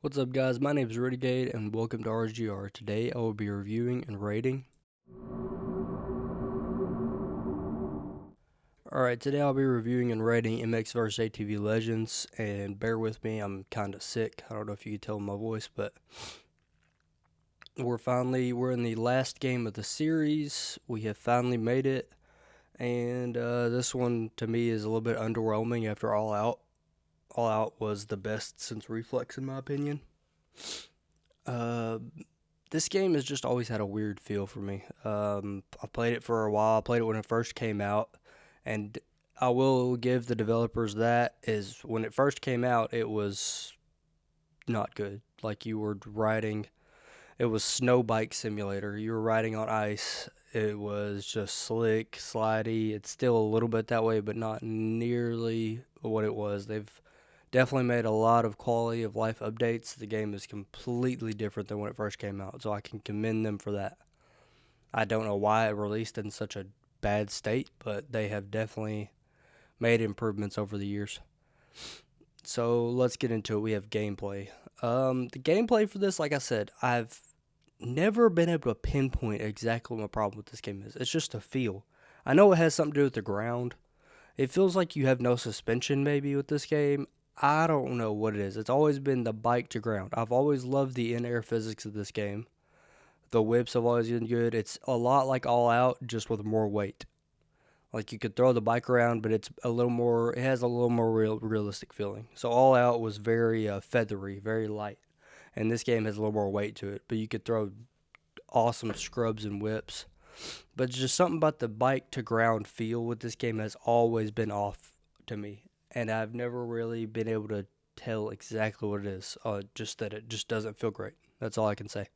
What's up, guys? My name is Renegade, and welcome to RSGR. Today, I will be reviewing and rating. Alright, today I'll be reviewing and rating MX vs. ATV Legends, and bear with me, I'm kinda sick. I don't know if you can tell in my voice, but we're in the last game of the series. We have finally made it, and this one, to me, is a little bit underwhelming after All Out. All Out was the best since Reflex, in my opinion. This game has just always had a weird feel for me. I played it for a while. I played it when it first came out, and I will give the developers that is when it first came out, it was not good. Like you were riding, it was snow bike simulator. You were riding on ice. It was just slick, slidey. It's still a little bit that way, but not nearly what it was. They've definitely made a lot of quality of life updates. The game is completely different than when it first came out, so I can commend them for that. I don't know why it released in such a bad state, but they have definitely made improvements over the years. So let's get into it. We have gameplay. The gameplay for this, like I said, I've never been able to pinpoint exactly what my problem with this game is. It's just a feel. I know it has something to do with the ground. It feels like you have no suspension maybe with this game. I don't know what it is. It's always been the bike to ground. I've always loved the in-air physics of this game. The whips have always been good. It's a lot like All Out, just with more weight. Like you could throw the bike around, but it's a little more. It has a little more realistic feeling. So All Out was very feathery, very light, and this game has a little more weight to it. But you could throw awesome scrubs and whips. But just something about the bike to ground feel with this game has always been off to me, and I've never really been able to tell exactly what it is. Just that it just doesn't feel great. That's all I can say.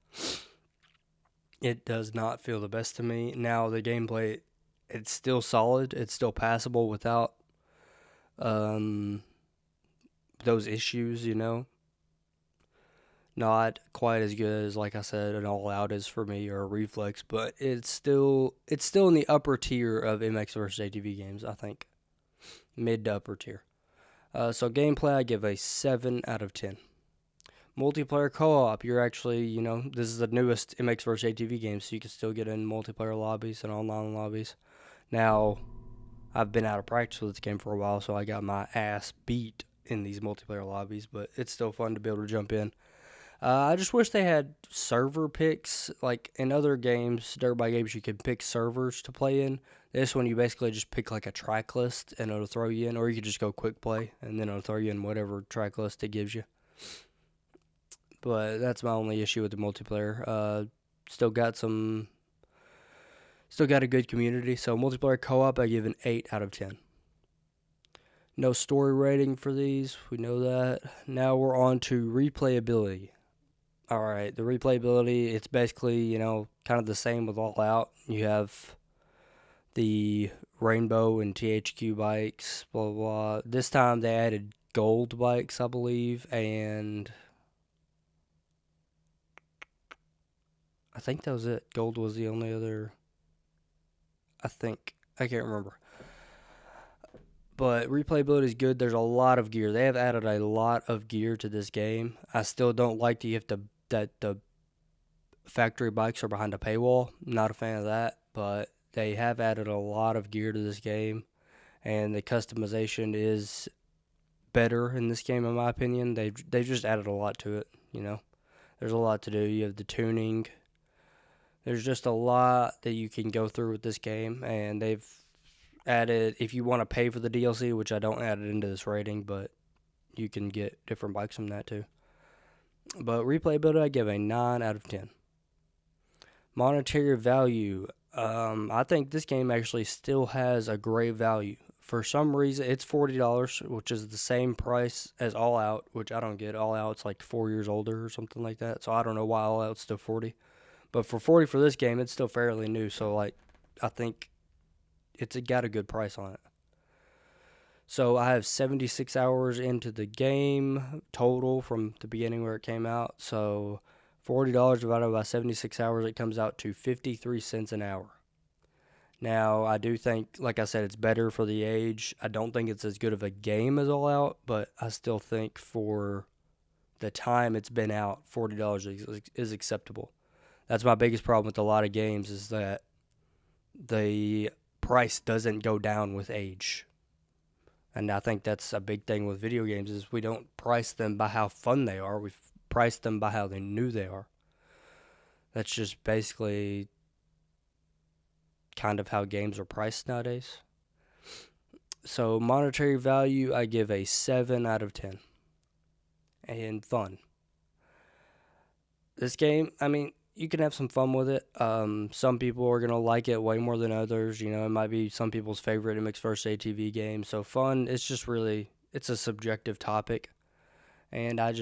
It does not feel the best to me. Now the gameplay, it's still solid. It's still passable without um, those issues. Not quite as good as, like I said, an All Out is for me or a Reflex, but it's still in the upper tier of MX vs ATV games. I think mid to upper tier. So gameplay, I give a 7 out of 10. Multiplayer co-op, you're actually, this is the newest MX vs ATV game, so you can still get in multiplayer lobbies and online lobbies. Now, I've been out of practice with this game for a while, so I got my ass beat in these multiplayer lobbies, but it's still fun to be able to jump in. I just wish they had server picks. Like in other games, dirt bike games, you could pick servers to play in. This one, you basically just pick like a track list and it'll throw you in, or you could just go quick play and then it'll throw you in whatever track list it gives you. But that's my only issue with the multiplayer. Still got a good community. So multiplayer co-op, I give an 8 out of 10. No story rating for these. We know that. Now we're on to replayability. All right, the replayability, it's basically, kind of the same with All Out. You have the Rainbow and THQ bikes, blah, blah, blah. This time they added gold bikes, I believe, and I think that was it. Gold was the only other, I think. I can't remember. But replayability is good. There's a lot of gear. They have added a lot of gear to this game. I still don't like that the factory bikes are behind a paywall. Not a fan of that, but they have added a lot of gear to this game, and the customization is better in this game, in my opinion. They've just added a lot to it. There's a lot to do. You have the tuning. There's just a lot that you can go through with this game, and they've added, if you want to pay for the DLC, which I don't add it into this rating, but you can get different bikes from that too. But replayability, I give a 9 out of 10. Monetary value, I think this game actually still has a great value. For some reason, it's $40, which is the same price as All Out, which I don't get. All Out's like 4 years older or something like that, so I don't know why All Out's still 40. But for 40 for this game, it's still fairly new, so I think it's got a good price on it. So I have 76 hours into the game total from the beginning where it came out. So $40 divided by 76 hours, it comes out to 53 cents an hour. Now, I do think, like I said, it's better for the age. I don't think it's as good of a game as All Out, but I still think for the time it's been out, $40 is acceptable. That's my biggest problem with a lot of games, is that the price doesn't go down with age. And I think that's a big thing with video games, is we don't price them by how fun they are. We price them by how new they are. That's just basically kind of how games are priced nowadays. So monetary value, I give a 7 out of 10. And fun. This game, I mean, you can have some fun with it. Some people are going to like it way more than others. You know, it might be some people's favorite MX vs. ATV game. So fun, it's just really, it's a subjective topic. And I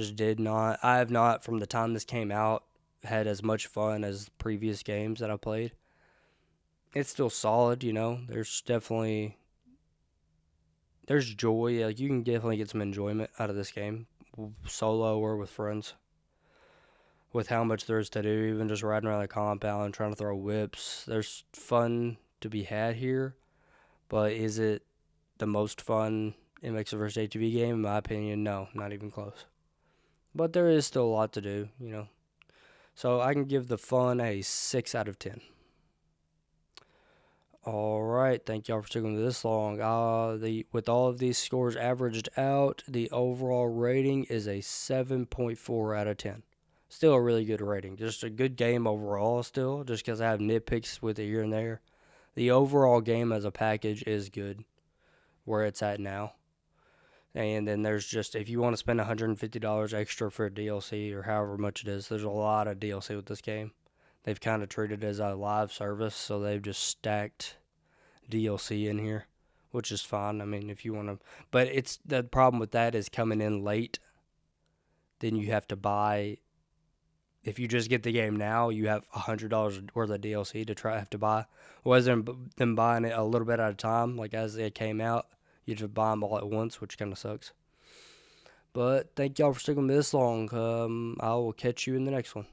have not, from the time this came out, had as much fun as previous games that I played. It's still solid, you know. There's joy. Like, you can definitely get some enjoyment out of this game, solo or with friends, with how much there is to do. Even just riding around the compound, trying to throw whips. There's fun to be had here, but is it the most fun MX vs. ATV game? In my opinion, no, not even close. But there is still a lot to do, you know. So I can give the fun a 6 out of 10. All right, thank y'all for sticking with this long. With all of these scores averaged out, the overall rating is a 7.4 out of 10. Still a really good rating. Just a good game overall still, just because I have nitpicks with it here and there. The overall game as a package is good where it's at now. And then there's just, if you want to spend $150 extra for a DLC or however much it is, there's a lot of DLC with this game. They've kind of treated it as a live service, so they've just stacked DLC in here, which is fine. I mean, if you want to, but it's the problem with that is coming in late, then you have to buy. If you just get the game now, you have $100 worth of DLC to have to buy. Whereas them buying it a little bit at a time, like as it came out, you just buy them all at once, which kind of sucks. But thank y'all for sticking with me this long. I will catch you in the next one.